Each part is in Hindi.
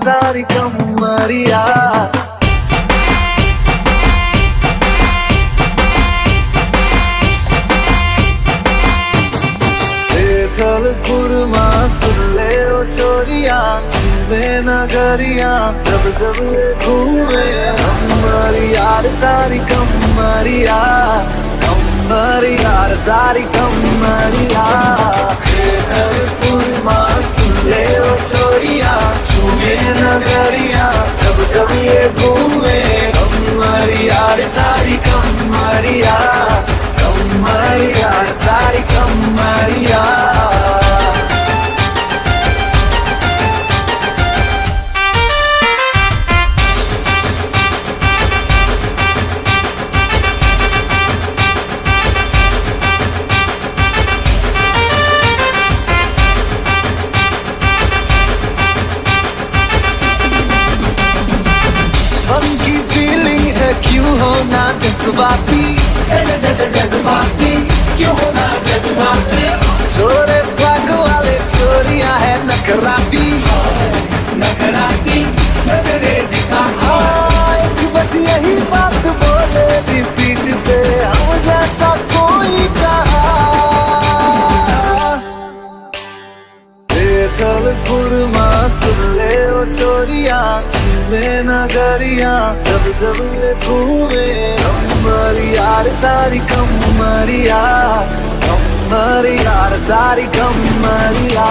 तारी कमरिया थल कुरमा सुन ले ओ छोरिया चूमे नगरिया जब जब ये घूमे हमारी यार तारी कमरिया हमारी यार तारी कमरिया थल कुरमा सुन ले ओ छोरिया चूमे नगरिया जब जब ये घूमे हमारी यार तारी कमरिया हमारी यार तारी कमरिया की फीलिंग है क्यों होना जज्बाती जज्बाती क्यों होना जज्बाती छोरे स्वाग वाले छोरियां है नखराती नखराती नखरे दिखा एक बस यही बात बोले रिपीट पे हम जैसा कोई कहा थल कुरमा सुन ले ओ छोरिया चूमे नगरिया जब जब ये घूमे हमारी यार तारी कमरिया हमारी यार तारी कमरिया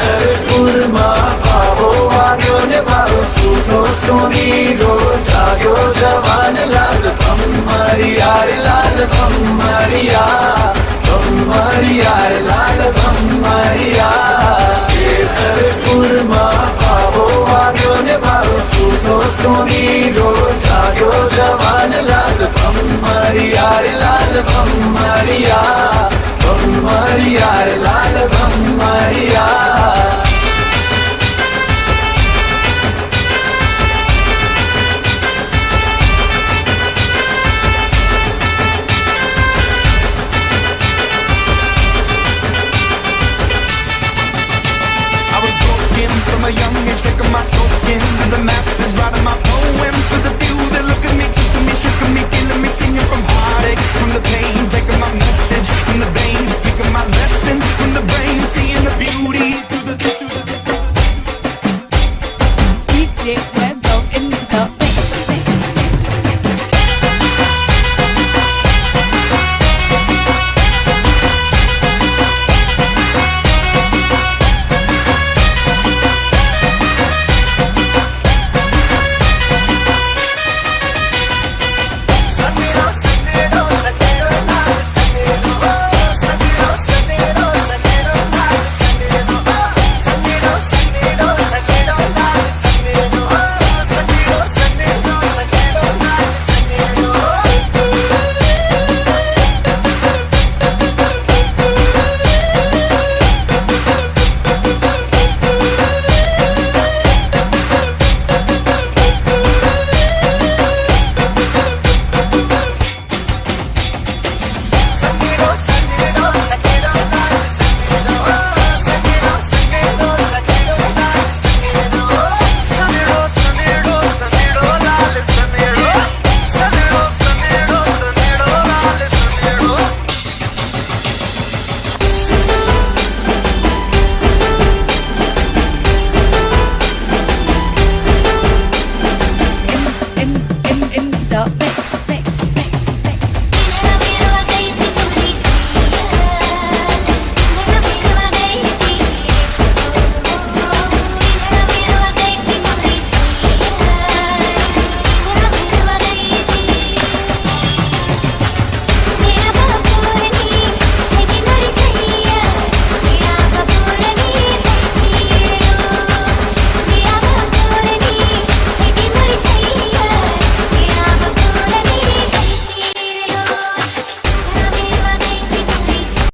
थल कुरमा पावो आगो ने बारो सूखो सोनी रो जागो जवान लाल हमारी यार लाल हमारिया हमारी यार लाल हमारिया कुरमा पावो आगो ने बारो सूखो सोनी रो जागो जवान लाल हमारी यार लाल हमारिया हमारी यार लाल हमारिया From a young age, taking my soul into the masses, writing my poems for the few that look at me, keeping me, shaking me, killing me, singing from heartache, from the pain, taking my message from the veins, speaking my lesson from the brain, seeing the beauty through the DJ.